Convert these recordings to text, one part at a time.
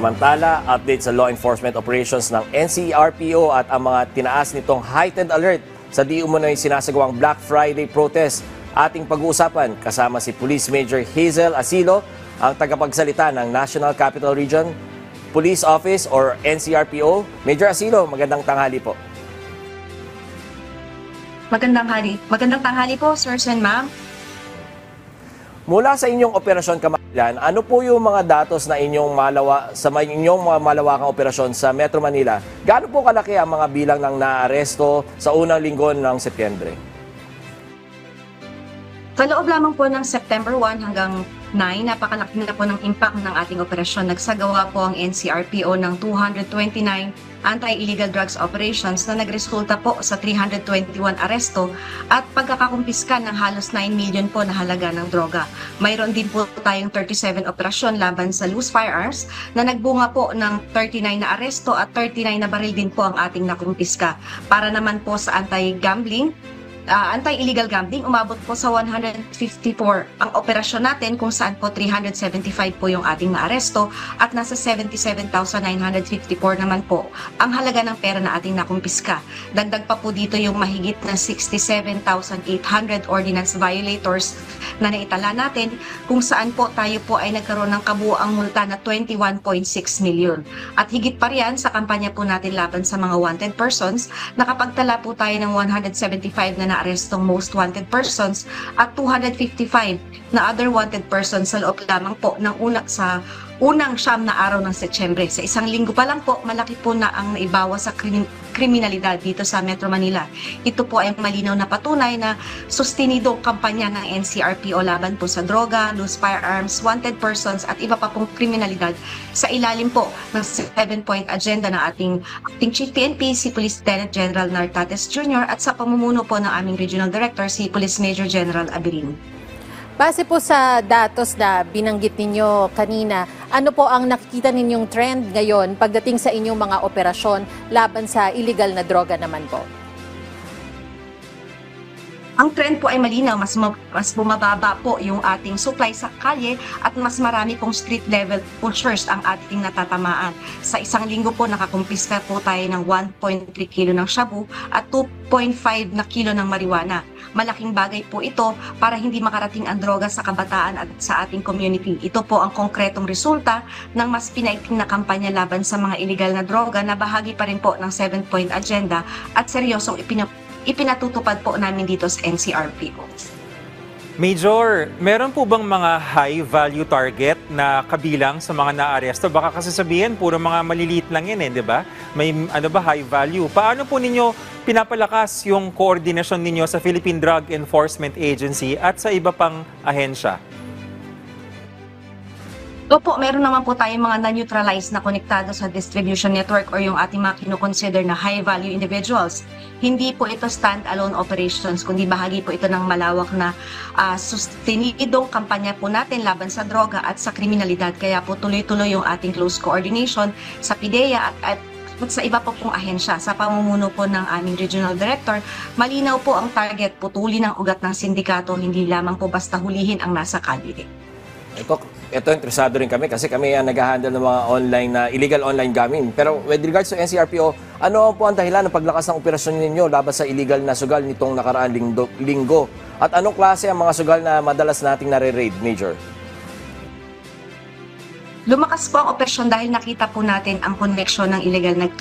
Samantala, update sa law enforcement operations ng NCRPO at ang mga tinaas nitong heightened alert sa di umano'y sinasagawang Black Friday protest. Ating pag-uusapan kasama si Police Major Hazel Asilo, ang tagapagsalita ng National Capital Region Police Office or NCRPO. Major Asilo, magandang tanghali po. Magandang tanghali po, sirs and ma'am. Mula sa inyong operasyon Kamahalan, ano po yung mga datos na inyong mga malawakang operasyon sa Metro Manila? Gaano po kalaki ang mga bilang ng naaresto sa unang linggo ng Setyembre? Sa loob lamang po ng September 1 hanggang 9, napakalaki na po ng impact ng ating operasyon. Nagsagawa po ang NCRPO ng 229 anti-illegal drugs operations na nagresulta po sa 321 aresto at pagkakakumpiska ng halos 9 million po na halaga ng droga. Mayroon din po tayong 37 operasyon laban sa loose firearms na nagbunga po ng 39 na aresto at 39 na baril din po ang ating nakumpiska. Para naman po sa anti-illegal gambling, umabot po sa 154 ang operasyon natin kung saan po 375 po yung ating naaresto at nasa 77,954 naman po ang halaga ng pera na ating nakumpiska. Dagdag pa po dito yung mahigit na 67,800 ordinance violators na naitala natin kung saan po tayo po ay nagkaroon ng kabuuang multa na 21.6 million. At higit pa riyan sa kampanya po natin laban sa mga wanted persons, nakapagtala po tayo ng 175 na naarestong most wanted persons at 255 na other wanted persons sa loob lamang po ng unang 9 na araw ng Setyembre. Sa isang linggo pa lang po, malaki po na ang naibawas sa kriminalidad dito sa Metro Manila. Ito po ay malinaw na patunay na sustinidong kampanya ng NCRPO laban po sa droga, loose firearms, wanted persons at iba pa pong kriminalidad sa ilalim po ng 7-point agenda ng ating Chief PNP, si Police Lieutenant General Nartates Jr. at sa pamumuno po ng aming Regional Director, si Police Major General Abirin. Base po sa datos na binanggit ninyo kanina, ano po ang nakikita ninyong trend ngayon pagdating sa inyong mga operasyon laban sa illegal na droga naman po? Ang trend po ay malinaw, mas bumababa po yung ating supply sa kalye at mas marami pong street level pushers ang ating natatamaan. Sa isang linggo po nakakumpiska po tayo ng 1.3 kilo ng shabu at 2.5 na kilo ng marijuana. Malaking bagay po ito para hindi makarating ang droga sa kabataan at sa ating community. Ito po ang konkretong resulta ng mas pinaigting na kampanya laban sa mga illegal na droga na bahagi pa rin po ng 7-point agenda at seryosong ipinatutupad po namin dito sa NCRPO. Major, meron po bang mga high-value target na kabilang sa mga naaresto? Baka kasi sabihin, puro mga maliliit lang yan di ba? May high value. Paano po ninyo pinapalakas yung koordinasyon ninyo sa Philippine Drug Enforcement Agency at sa iba pang ahensya? Opo, meron naman po tayong mga na-neutralize na konektado sa distribution network or yung ating mga kinukonsider na high-value individuals. Hindi po ito stand-alone operations, kundi bahagi po ito ng malawak na sustenidong kampanya po natin laban sa droga at sa kriminalidad. Kaya po tuloy-tuloy yung ating close coordination sa PIDEA at sa iba po pong ahensya. Sa pamumuno po ng aming Regional Director, malinaw po ang target, putulin ang ugat ng sindikato, hindi lamang po basta hulihin ang nasa kalye. Ito interesado rin kami kasi kami ang nag-handle ng mga illegal online gambling. Pero with regards to NCRPO, ano po ang dahilan ng paglakas ng operasyon ninyo laban sa illegal na sugal nitong nakaraang linggo? At anong klase ang mga sugal na madalas nating nare-raid, Major? Lumakas po ang operasyon dahil nakita po natin ang koneksyon ng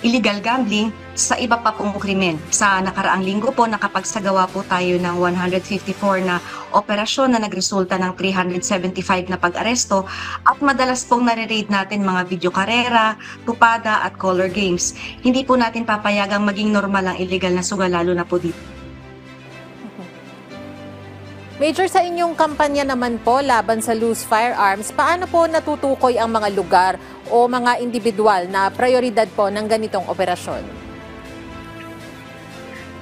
illegal gambling sa iba pa pong krimen. Sa nakaraang linggo po, nakapagsagawa po tayo ng 154 na operasyon na nagresulta ng 375 na pag-aresto at madalas pong nare-raid natin mga video karera, tupada at color games. Hindi po natin papayagang maging normal ang illegal na sugal lalo na po dito. Major, sa inyong kampanya naman po laban sa loose firearms, paano po natutukoy ang mga lugar o mga individual na prioridad po ng ganitong operasyon?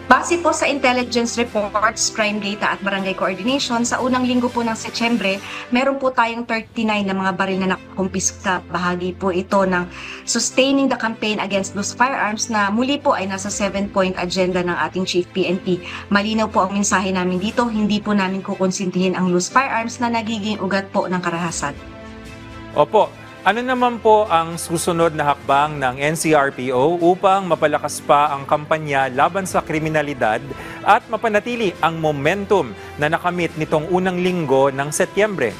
Base po sa intelligence reports, crime data at barangay coordination, sa unang linggo po ng Setyembre, meron po tayong 39 na mga baril na nakumpiska. Bahagi po ito ng Sustaining the Campaign Against Loose Firearms na muli po ay nasa 7-point agenda ng ating Chief PNP. Malinaw po ang mensahe namin dito, hindi po namin kukonsintihin ang loose firearms na nagiging ugat po ng karahasan. Opo. Ano naman po ang susunod na hakbang ng NCRPO upang mapalakas pa ang kampanya laban sa kriminalidad at mapanatili ang momentum na nakamit nitong unang linggo ng Setyembre?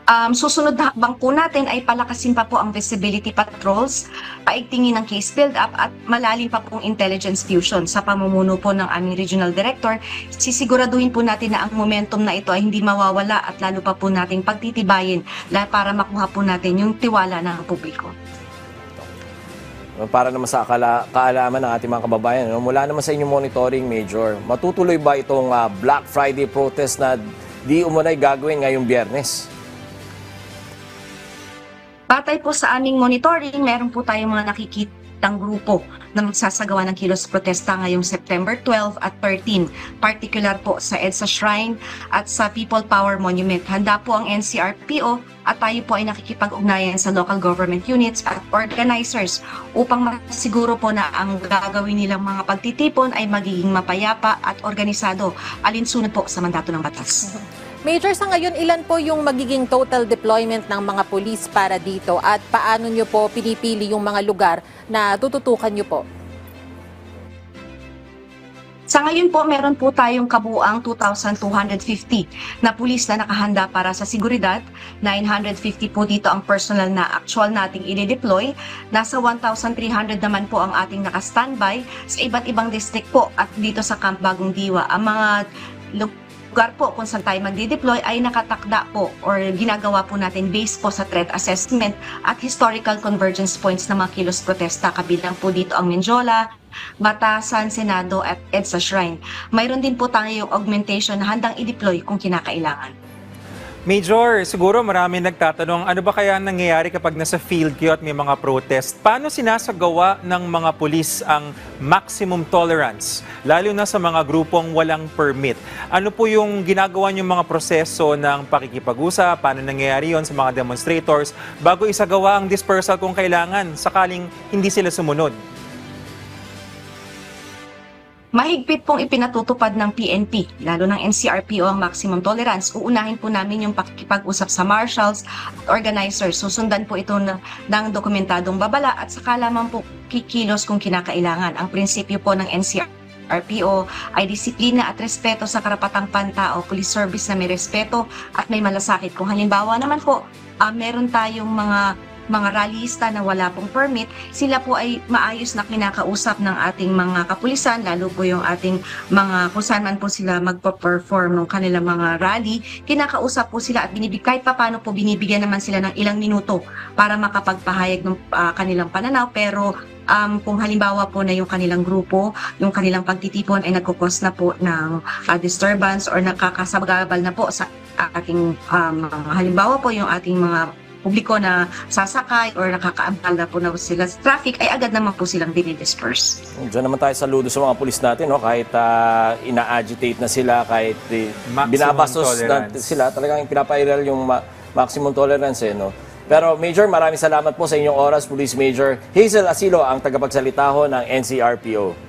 Susunod na hakbang po natin ay palakasin pa po ang visibility patrols, paigtingin ng case build-up at malalim pa pong intelligence fusion. Sa pamumuno po ng aming regional director, sisiguraduhin po natin na ang momentum na ito ay hindi mawawala at lalo pa po nating pagtitibayin para makuha po natin yung tiwala ng publiko. Para naman sa kaalaman ng ating mga kababayan, mula naman sa inyong monitoring, Major, matutuloy ba itong Black Friday protest na di umunay gagawin ngayong Biyernes? Batay po sa aming monitoring, meron po tayong mga nakikitang grupo na magsasagawa ng kilos protesta ngayong September 12 at 13, particular po sa EDSA Shrine at sa People Power Monument. Handa po ang NCRPO at tayo po ay nakikipag-ugnayan sa local government units at organizers upang masiguro po na ang gagawin nilang mga pagtitipon ay magiging mapayapa at organisado alinsunod po sa mandato ng batas. Major, sa ngayon, ilan po yung magiging total deployment ng mga pulis para dito at paano nyo po pinipili yung mga lugar na tututukan nyo po? Sa ngayon po, meron po tayong kabuang 2,250 na pulis na nakahanda para sa seguridad. 950 po dito ang personal na actual nating i-deploy. Nasa 1,300 naman po ang ating naka-standby sa iba't ibang district po at dito sa Camp Bagong Diwa. Ang mga lugar po kung saan tayo magdi-deploy ay nakatakda po or ginagawa po natin based po sa threat assessment at historical convergence points ng mga kilos protesta. Kabilang po dito ang Menjola, Batasan, Senado at EDSA Shrine. Mayroon din po tayong augmentation na handang i-deploy kung kinakailangan. Major, siguro marami nagtatanong, ano ba kaya nangyayari kapag nasa field kayo at may mga protest? Paano sinasagawa ng mga pulis ang maximum tolerance, lalo na sa mga grupong walang permit? Ano po yung ginagawa niyong mga proseso ng pakikipag-usap? Paano nangyayari yon sa mga demonstrators bago isagawa ang dispersal kung kailangan, sakaling hindi sila sumunod? Mahigpit pong ipinatutupad ng PNP, lalo ng NCRPO ang maximum tolerance. Uunahin po namin yung pakikipag-usap sa marshals at organizers. Susundan po ito ng dokumentadong babala at saka lamang po kikilos kung kinakailangan. Ang prinsipyo po ng NCRPO ay disiplina at respeto sa karapatang pantao, police service na may respeto at may malasakit. Kung halimbawa naman po, meron tayong mga rallyista na wala pong permit, sila po ay maayos na kinakausap ng ating mga kapulisan, lalo po yung ating mga kung saan man po sila magpo-perform ng kanilang mga rally, kinakausap po sila at kahit pa paano po binibigyan naman sila ng ilang minuto para makapagpahayag ng kanilang pananaw. Pero kung halimbawa po na yung kanilang grupo, yung kanilang pagtitipon ay nagkukos na po ng disturbance or nakakasabagabal na po sa ating halimbawa po yung ating mga publiko na sasakay or nakakaambal na po na sila sa traffic, ay agad naman po silang dinidisperse. Diyan naman tayo saludo sa mga pulis natin, no? Kahit ina-agitate na sila, kahit binabastos na sila, talagang pinapairal yung maximum tolerance. No? Pero Major, maraming salamat po sa inyong oras, Police Major Hazel Asilo, ang tagapagsalita ho ng NCRPO.